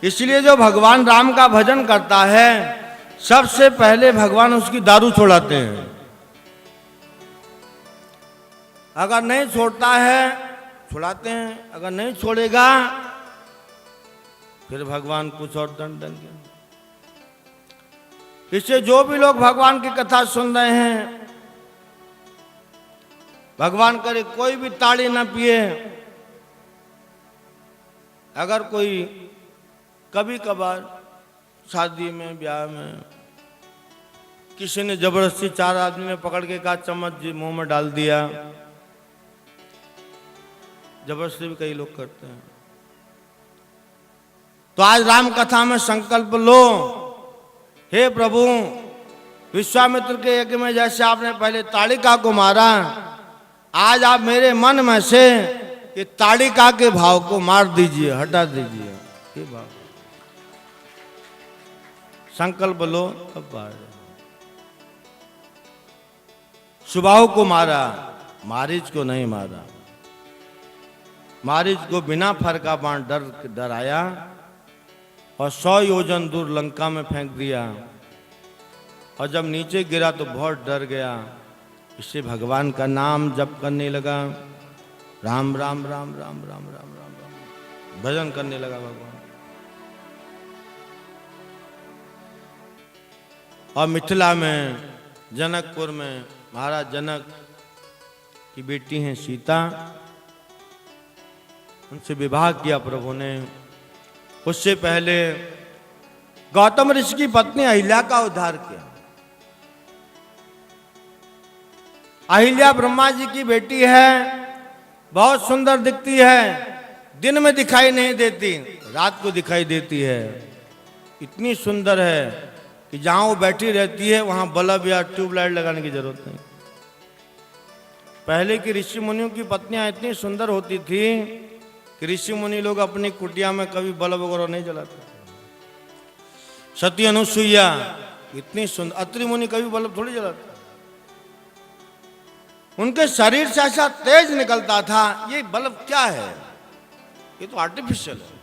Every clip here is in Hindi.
इसलिए जो भगवान राम का भजन करता है सबसे पहले भगवान उसकी दारू छोड़ाते हैं। अगर नहीं छोड़ता है छुड़ाते हैं, अगर नहीं छोड़ेगा फिर भगवान कुछ और दंड देंगे। इससे जो भी लोग भगवान की कथा सुन रहे हैं, भगवान करे कोई भी ताड़ी ना पिए। अगर कोई कभी कभार शादी में ब्याह में किसी ने जबरदस्ती 4 आदमी ने पकड़ के कहा चम्मच जी मुंह में डाल दिया, जबरदस्ती भी कई लोग करते हैं। तो आज राम कथा में संकल्प लो, हे प्रभु विश्वामित्र के यज्ञ में जैसे आपने पहले ताड़िका को मारा, आज आप मेरे मन में से ये ताड़िका के भाव को मार दीजिए, हटा दीजिए। ये भाव संकल्प लो तब बाहर। सुबाहु को मारा, मारीच को नहीं मारा। मारीच को बिना फर का बाण डराया और 100 योजन दूर लंका में फेंक दिया, और जब नीचे गिरा तो बहुत डर गया। इससे भगवान का नाम जप करने लगा, राम राम राम राम राम राम राम राम भजन करने लगा भगवान। और मिथिला में जनकपुर में महाराज जनक की बेटी हैं सीता, उनसे विवाह किया प्रभु ने। उससे पहले गौतम ऋषि की पत्नी अहिल्या का उद्धार किया। अहिल्या ब्रह्मा जी की बेटी है, बहुत सुंदर दिखती है, दिन में दिखाई नहीं देती, रात को दिखाई देती है। इतनी सुंदर है कि जहां वो बैठी रहती है वहां बल्ब या ट्यूबलाइट लगाने की जरूरत नहीं। पहले की ऋषि मुनियों की पत्नियां इतनी सुंदर होती थी कि ऋषि मुनि लोग अपनी कुटिया में कभी बल्ब वगैरह नहीं जलाते। सती अनुसुईया इतनी सुंदर, अत्रि मुनि कभी बल्ब थोड़ी जलाते। उनके शरीर से ऐसा तेज निकलता था, ये बल्ब क्या है, ये तो आर्टिफिशियल है,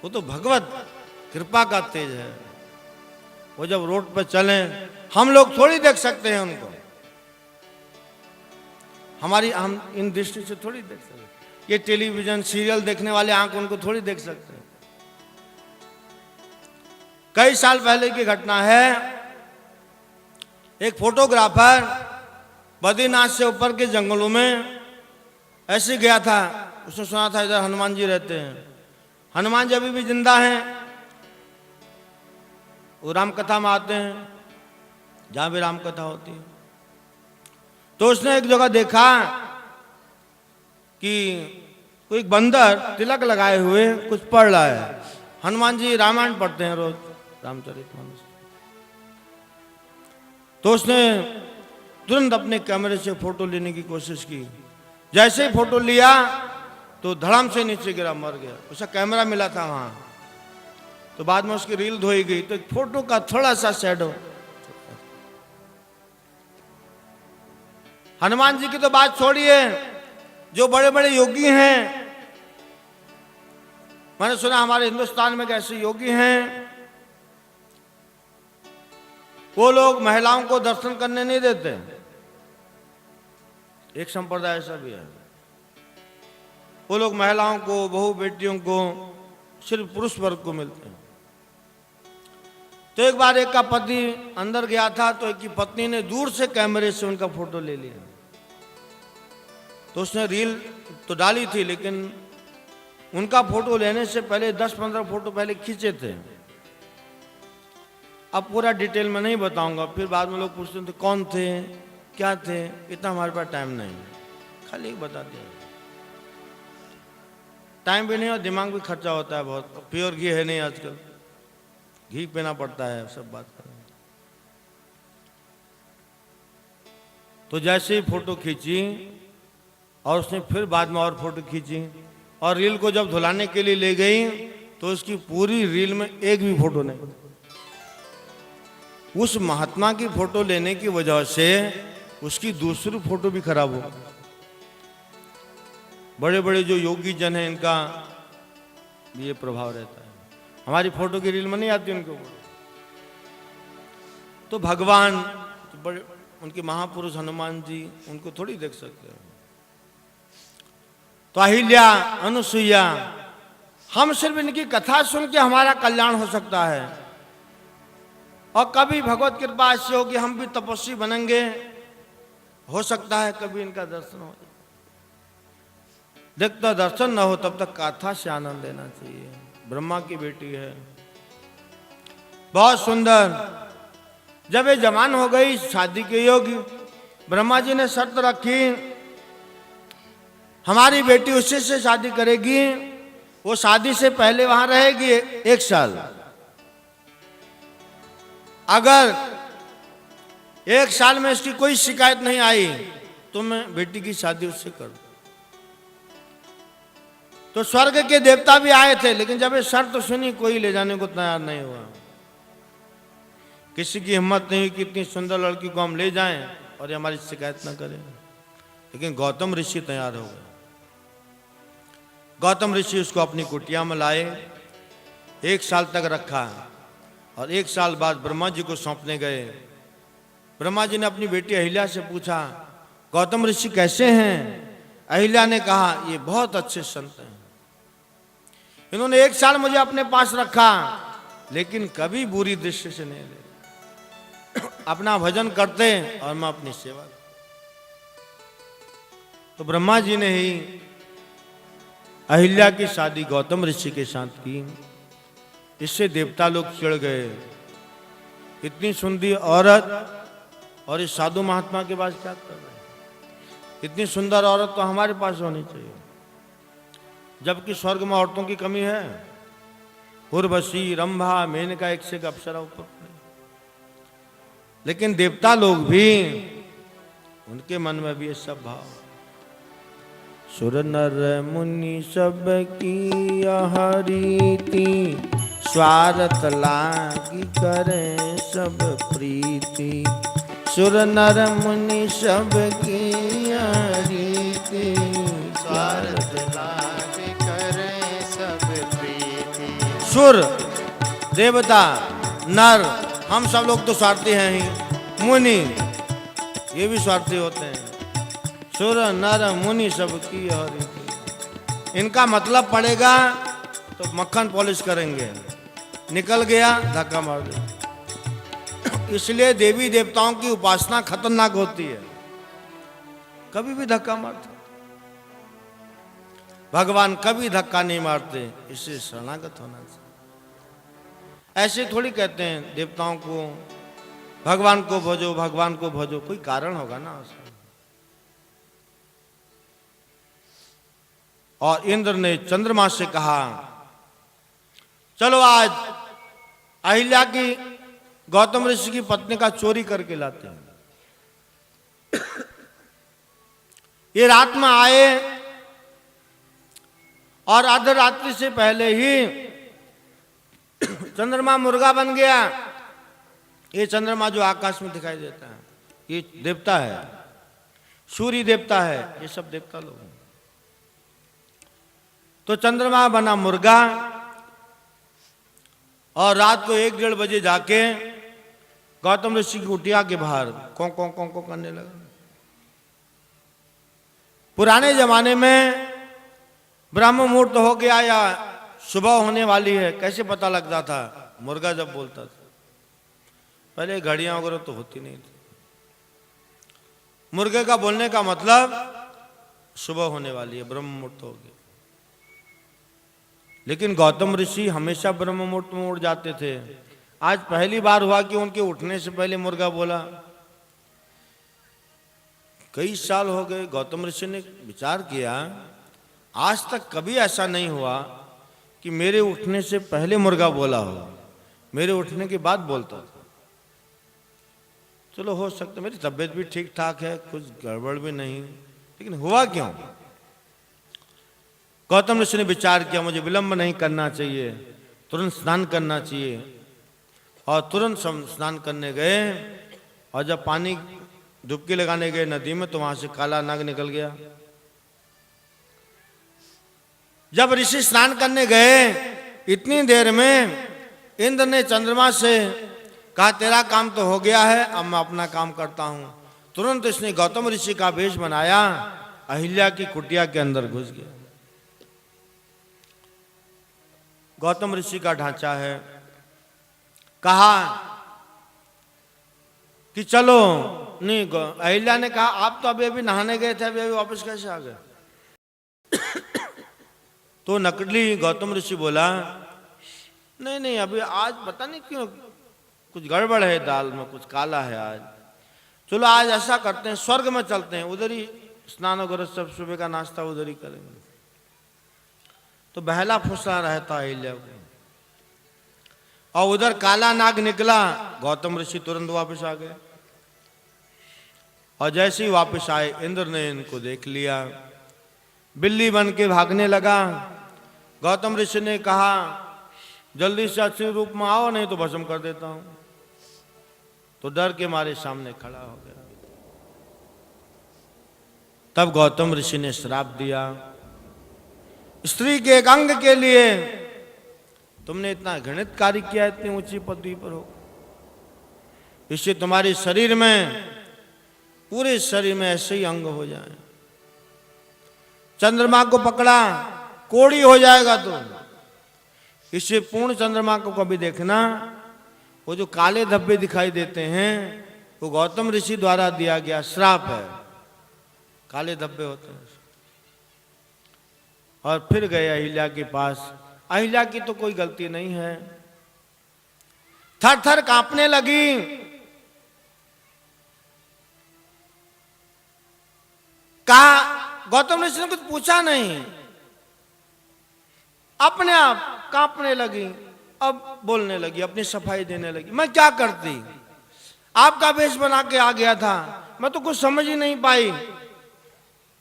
वो तो भगवत कृपा का तेज है। वो जब रोड पर चले हम लोग थोड़ी देख सकते हैं उनको, हम इन दृष्टि से थोड़ी देख सकते हैं। ये टेलीविजन सीरियल देखने वाले आंख उनको थोड़ी देख सकते हैं। कई साल पहले की घटना है, एक फोटोग्राफर बद्रीनाथ से ऊपर के जंगलों में ऐसे गया था। उसने सुना था इधर हनुमान जी रहते हैं, हनुमान जी अभी भी जिंदा हैं, वो राम कथा में आते हैं जहां भी राम कथा होती है। तो उसने एक जगह देखा कि कोई बंदर तिलक लगाए हुए कुछ पढ़ रहा है। हनुमान जी रामायण पढ़ते हैं रोज, रामचरितमानस। तो उसने तुरंत अपने कैमरे से फोटो लेने की कोशिश की। जैसे ही फोटो लिया तो धड़ाम से नीचे गिरा, मर गया। उसका कैमरा मिला था वहां, तो बाद में उसकी रील धोई गई तो फोटो का थोड़ा सा शैडो। हनुमान जी की तो बात छोड़िए, जो बड़े बड़े योगी हैं, मैंने सुना हमारे हिंदुस्तान में कैसे योगी हैं, वो लोग महिलाओं को दर्शन करने नहीं देते। एक संप्रदाय ऐसा भी है, वो लोग महिलाओं को, बहू बेटियों को सिर्फ पुरुष वर्ग को मिलते हैं। तो एक बार एक का पति अंदर गया था, तो एक की पत्नी ने दूर से कैमरे से उनका फोटो ले लिया। तो उसने रील तो डाली थी, लेकिन उनका फोटो लेने से पहले 10-15 फोटो पहले खींचे थे। अब पूरा डिटेल में नहीं बताऊंगा, फिर बाद में लोग पूछते थे कौन थे, क्या थे, इतना हमारे पास टाइम नहीं, खाली बता दिया। टाइम भी नहीं और दिमाग भी खर्चा होता है बहुत, प्योर घी है नहीं आजकल, घी पीना पड़ता है, सब बात करें। तो जैसे ही फोटो खींची और उसने फिर बाद में और फोटो खींची और रील को जब धुलाने के लिए ले गई तो उसकी पूरी रील में एक भी फोटो नहीं। उस महात्मा की फोटो लेने की वजह से उसकी दूसरी फोटो भी खराब हो गई। बड़े बड़े जो योगी जन हैं, इनका ये प्रभाव रहता है। हमारी फोटो की रील में नहीं आती उनको। तो भगवान तो बड़े उनके महापुरुष हनुमान जी, उनको थोड़ी देख सकते हैं। तो अहिल्या, अनुसुईया, हम सिर्फ इनकी कथा सुन के हमारा कल्याण हो सकता है। और कभी भगवत कृपा ऐसी होगी हम भी तपस्वी बनेंगे, हो सकता है कभी इनका दर्शन हो जाए। जब तक दर्शन न हो तब तक कथा से आनंद लेना चाहिए। ब्रह्मा की बेटी है, बहुत सुंदर। जब ये जवान हो गई, शादी के योग्य, ब्रह्मा जी ने शर्त रखी, हमारी बेटी उससे से शादी करेगी, वो शादी से पहले वहां रहेगी 1 साल। अगर 1 साल में इसकी कोई शिकायत नहीं आई तो मैं बेटी की शादी उससे कर दूं। तो स्वर्ग के देवता भी आए थे, लेकिन जब ये शर्त सुनी कोई ले जाने को तैयार नहीं हुआ। किसी की हिम्मत नहीं हुई कि इतनी सुंदर लड़की को हम ले जाएं और ये हमारी शिकायत ना करें। लेकिन गौतम ऋषि तैयार हो गए। गौतम ऋषि उसको अपनी कुटिया में लाए, 1 साल तक रखा और 1 साल बाद ब्रह्मा जी को सौंपने गए। ब्रह्मा जी ने अपनी बेटी अहिल्या से पूछा, गौतम ऋषि कैसे हैं? अहिल्या ने कहा, ये बहुत अच्छे संत हैं, इन्होंने 1 साल मुझे अपने पास रखा, लेकिन कभी बुरी दृष्टि से नहीं ले, अपना भजन करते और मैं अपनी सेवा। तो ब्रह्मा जी ने ही अहिल्या की शादी गौतम ऋषि के साथ की। इससे देवता लोग चिढ़ गए, इतनी सुंदर औरत और इस साधु महात्मा के पास क्या कर रहे हैं? इतनी सुंदर औरत तो हमारे पास होनी चाहिए, जबकि स्वर्ग में औरतों की कमी है। उर्वशी, रंभा, मेनका, एक से एक अप्सरा ऊपर। लेकिन देवता लोग भी, उनके मन में भी ये सब भाव। सुर नर मुनि सब की रीति, स्वार्थ लागी करें सब प्रीति। सुर नर मुनि सब की रीति, स्वार्थ लागी करें सब प्रीति। सुर, देवता, नर, हम सब लोग तो स्वार्थी हैं ही। मुनि, ये भी स्वार्थी होते हैं। सुर नर मुनि सब की रीति, इनका मतलब पड़ेगा तो मक्खन पॉलिश करेंगे, निकल गया धक्का मार दे। इसलिए देवी देवताओं की उपासना खतरनाक होती है, कभी भी धक्का मारते। भगवान कभी धक्का नहीं मारते, इससे शरणागत होना चाहिए। ऐसे थोड़ी कहते हैं देवताओं को, भगवान को भजो, भगवान को भजो, कोई कारण होगा ना उसमें। और इंद्र ने चंद्रमा से कहा, चलो आज अहिल्या की, गौतम ऋषि की पत्नी का चोरी करके लाते हैं। ये रात में आए और अर्धरात्रि से पहले ही चंद्रमा मुर्गा बन गया। ये चंद्रमा जो आकाश में दिखाई देता है, ये देवता है, सूर्य देवता है, ये सब देवता लोग हैं। तो चंद्रमा बना मुर्गा और रात को 1-1:30 बजे जाके गौतम ऋषि की कुटिया के बाहर कौं कौं कौं कौं करने लगा। पुराने जमाने में ब्रह्म मुहूर्त हो गया या सुबह होने वाली है, कैसे पता लगता था? मुर्गा जब बोलता था। पहले घड़ियां वगैरह तो होती नहीं थी। मुर्गे का बोलने का मतलब सुबह होने वाली है, ब्रह्म मुहूर्त हो गया। लेकिन गौतम ऋषि हमेशा ब्रह्म मुहूर्त में उठ जाते थे। आज पहली बार हुआ कि उनके उठने से पहले मुर्गा बोला। कई साल हो गए, गौतम ऋषि ने विचार किया, आज तक कभी ऐसा नहीं हुआ कि मेरे उठने से पहले मुर्गा बोला हो, मेरे उठने के बाद बोलता था। चलो हो सकता, मेरी तबीयत भी ठीक ठाक है, कुछ गड़बड़ भी नहीं, लेकिन हुआ क्यों? गौतम ऋषि ने विचार किया, मुझे विलंब नहीं करना चाहिए, तुरंत स्नान करना चाहिए। और तुरंत स्नान करने गए और जब पानी डुबकी लगाने गए नदी में तो वहां से काला नाग निकल गया। जब ऋषि स्नान करने गए, इतनी देर में इंद्र ने चंद्रमा से कहा तेरा काम तो हो गया है, अब मैं अपना काम करता हूं। तुरंत इसने गौतम ऋषि का वेश बनाया, अहिल्या की कुटिया के अंदर घुस गया। गौतम ऋषि का ढांचा है, कहा कि चलो, नहीं, अहिल्या ने कहा आप तो अभी अभी नहाने गए थे, अभी वापस कैसे आ गए? तो नकली गौतम ऋषि बोला नहीं नहीं, अभी आज पता नहीं क्यों कुछ गड़बड़ है, दाल में कुछ काला है आज। चलो आज ऐसा करते हैं, स्वर्ग में चलते हैं, उधर ही स्नान वगैरह सब, सुबह का नाश्ता उधर ही करेंगे। तो बहला फुसला रहता अहिल्या को, और उधर काला नाग निकला। गौतम ऋषि तुरंत वापस आ गए, और जैसे ही वापस आए इंद्र ने इनको देख लिया, बिल्ली बन के भागने लगा। गौतम ऋषि ने कहा जल्दी से अच्छे रूप में आओ, नहीं तो भस्म कर देता हूं। तो डर के मारे सामने खड़ा हो गया। तब गौतम ऋषि ने श्राप दिया, स्त्री के एक अंग के लिए तुमने इतना घृणित कार्य किया, इतनी ऊंची पदवी पर हो, इससे तुम्हारे शरीर में, पूरे शरीर में ऐसे ही अंग हो जाए। चंद्रमा को पकड़ा, कोड़ी हो जाएगा। तो इससे पूर्ण चंद्रमा को कभी देखना, वो जो काले धब्बे दिखाई देते हैं वो गौतम ऋषि द्वारा दिया गया श्राप है, काले धब्बे होते हैं। और फिर गए अहिल्या के पास। अहिल्या की तो कोई गलती नहीं है, थर थर कांपने लगी। कहा, गौतम ऋषि ने कुछ पूछा नहीं, अपने आप कांपने लगी। अब बोलने लगी, अपनी सफाई देने लगी, मैं क्या करती, आपका वेश बना के आ गया था, मैं तो कुछ समझ ही नहीं पाई।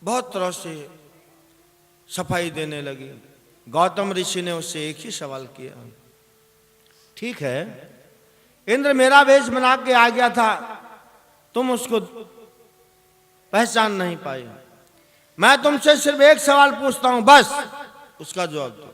बहुत तरह से सफाई देने लगी। गौतम ऋषि ने उससे एक ही सवाल किया, ठीक है इंद्र मेरा वेश बना के आ गया था, तुम उसको पहचान नहीं पाई, मैं तुमसे सिर्फ एक सवाल पूछता हूं, बस उसका जवाब दो।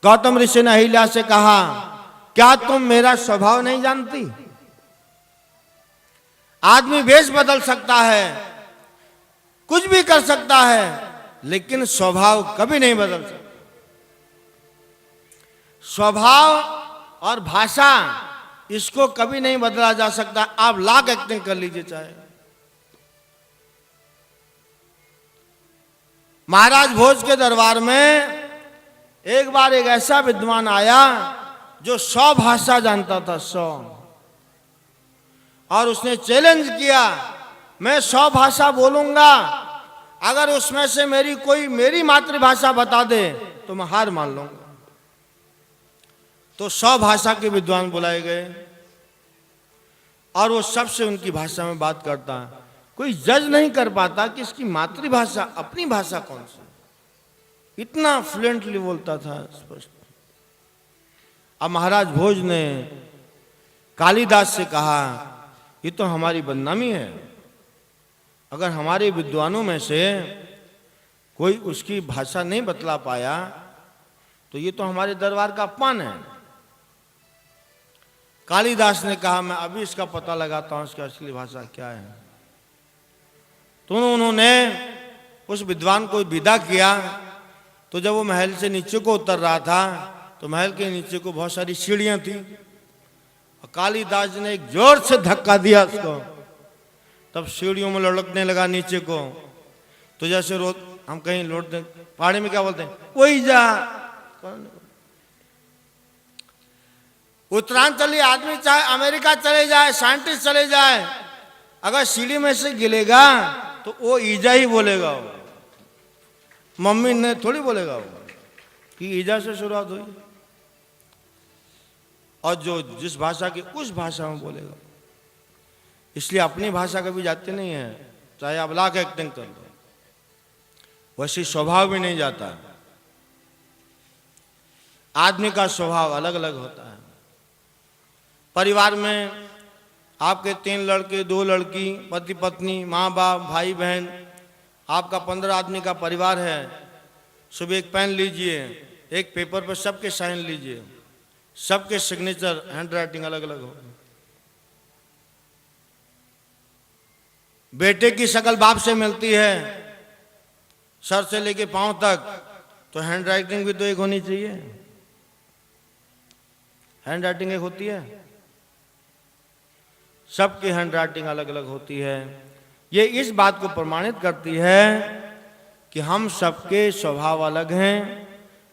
गौतम ऋषि ने अहिल्या से कहा क्या तुम मेरा स्वभाव नहीं जानती? आदमी वेश बदल सकता है, कुछ भी कर सकता है, लेकिन स्वभाव कभी नहीं बदल सकता। स्वभाव और भाषा, इसको कभी नहीं बदला जा सकता। आप लाख एक्टिंग कर लीजिए चाहे। महाराज भोज के दरबार में एक बार एक ऐसा विद्वान आया जो 100 भाषा जानता था, 100, और उसने चैलेंज किया मैं 100 भाषा बोलूंगा, अगर उसमें से मेरी मातृभाषा बता दे तो मैं हार मान लूंगा। तो 100 भाषा के विद्वान बुलाए गए और वो सबसे उनकी भाषा में बात करता है। कोई जज नहीं कर पाता कि इसकी मातृभाषा, अपनी भाषा कौन सी, इतना फ्लुएंटली बोलता था, स्पष्ट। अब महाराज भोज ने कालिदास से कहा ये तो हमारी बदनामी है, अगर हमारे विद्वानों में से कोई उसकी भाषा नहीं बतला पाया तो ये तो हमारे दरबार का अपमान है। कालिदास ने कहा मैं अभी इसका पता लगाता हूं, इसकी असली भाषा क्या है। तो उन्होंने उस विद्वान को विदा किया। तो जब वो महल से नीचे को उतर रहा था तो महल के नीचे को बहुत सारी सीढ़ियां थी, और कालिदास ने एक जोर से धक्का दिया उसको, तब सीढ़ियों में लुढ़कने लगा नीचे को। तो जैसे हम कहीं लौटते, पहाड़ी में क्या बोलते हैं, वही जा। उत्तरांचली आदमी चाहे अमेरिका चले जाए, साइंटिस्ट चले जाए, अगर सीढ़ी में से गिरेगा तो वो ईजा ही बोलेगा, मम्मी ने थोड़ी बोलेगा वो कि ईजा से शुरुआत हुई। और जो जिस भाषा की उस भाषा में बोलेगा। इसलिए अपनी भाषा कभी जाती नहीं है, चाहे आप लाख एक्टिंग कर दो, वैसे स्वभाव भी नहीं जाता। आदमी का स्वभाव अलग अलग होता है। परिवार में आपके 3 लड़के, 2 लड़की, पति पत्नी, माँ बाप, भाई बहन, आपका 15 आदमी का परिवार है। सुबह एक पेन लीजिए, एक पेपर पर सबके साइन लीजिए, सबके सिग्नेचर हैंड राइटिंग अलग अलग हो। बेटे की शक्ल बाप से मिलती है, सर से लेके पांव तक, तो हैंड राइटिंग भी तो एक होनी चाहिए। हैंड राइटिंग एक होती है, सबकी हैंड राइटिंग अलग अलग होती है। ये इस बात को प्रमाणित करती है कि हम सबके स्वभाव अलग हैं,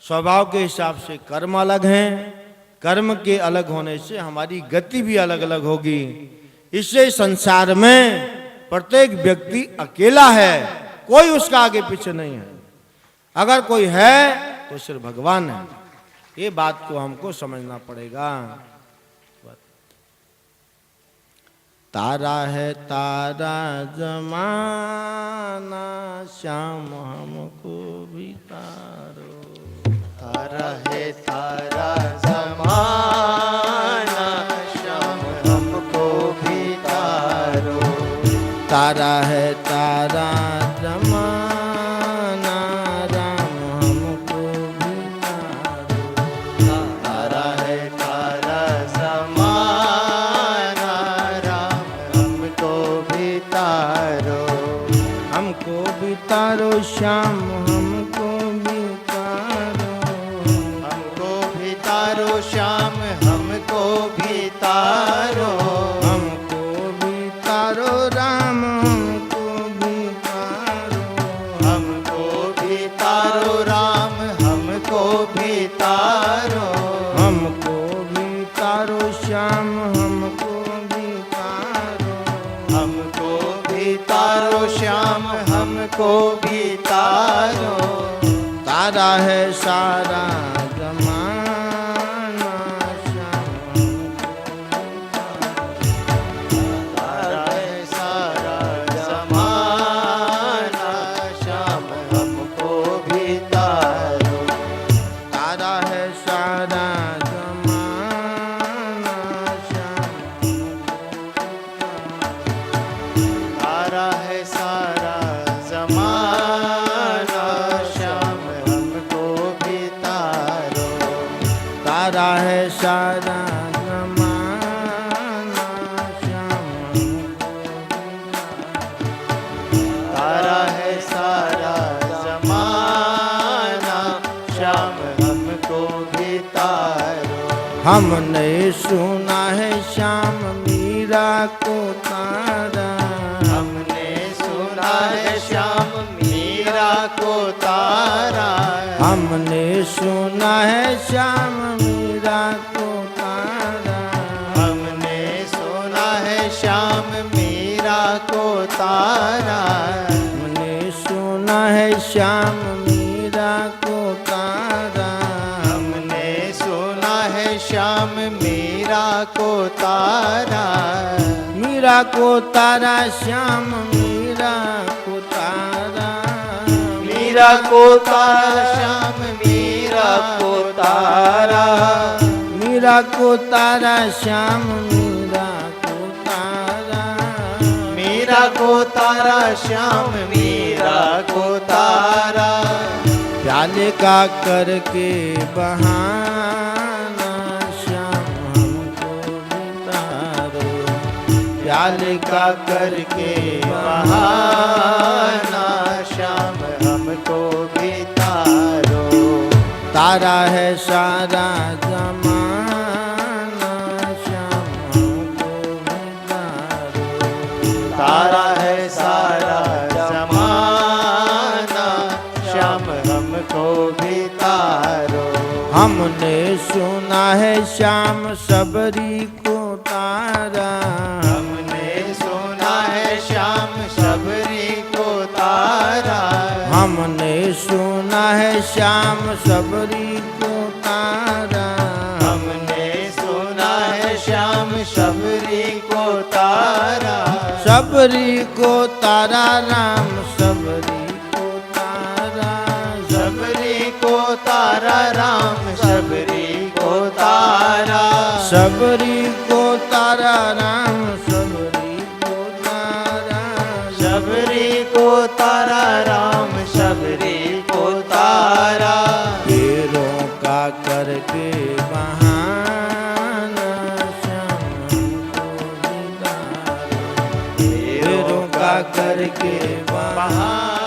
स्वभाव के हिसाब से कर्म अलग हैं, कर्म के अलग होने से हमारी गति भी अलग अलग होगी। इससे संसार में प्रत्येक व्यक्ति अकेला है, कोई उसका आगे पीछे नहीं है। अगर कोई है तो सिर्फ भगवान है। ये बात को हमको समझना पड़ेगा। तारा है तारा जमाना, श्याम हमको भी तारो। तारा है तारा जमाना, श्याम हमको भी तारो। तारा है तारा जमाना, राम हमको भी तारो। तारा है तारा जमाना, राम हमको भी तारो। हमको भी तारो श्याम हमको भी तारो। हमको भी तारो श्याम हमको भी तारो। हमको भी तारो राम हमको भी तारो। हमको भी तारो राम हमको भी तारो। हमको भी तारो श्याम हमको भी तारो। हमको भी तारो श्याम हमको भी तारो। तारा है सारा जमाना, श्याम तारा है सारा जमाना, श्याम हमको भी तारो। तारा है सारा जमाना, श्याम तारा है सारा जमाना, श्याम हमको भी तारो। तारा है सारा जमाना, श्याम तारा है सारा जमाना, श्याम हमको भी तारो। हमने सुना है श्याम मीरा को तारा। हमने सुना है श्याम मीरा को तारा। हमने सुना है श्याम मीरा को तारा। हमने सुना है श्याम मीरा को तारा। हमने सुना है श्याम मीरा को तारा। हमने सुना है श्याम मीरा को तारा। मीरा को तारा श्याम मीरा को तारा। मीरा को तारा श्याम मीरा को तारा। मीरा को तारा श्याम मीरा को तारा। मीरा को तारा श्याम मीरा को तारा। प्याले का करके बहाना, श्याम हमको भी तारो। प्याले का करके बहाना, श्याम हमको भी तारो। तारा है सारा जमाना, श्याम हमको भी तारो। तारा है सारा जमाना, श्याम हमको भी तारो। हमने सुना है श्याम सबरी को तारा। हमने सुना है श्याम सबरी को तारा। हमने सुना है श्याम सबरी को तारा। हमने सुना है श्याम सबरी को तारा। सबरी को तारा राम सबरी को तारा। सबरी को तारा राम सबरी को तारा। सबरी को तारा राम सबरी को तारा। सबरी को तारा राम सबरी को तारा। करके बहाना श्याम हमको दिलाए। फेरों का करके बहाना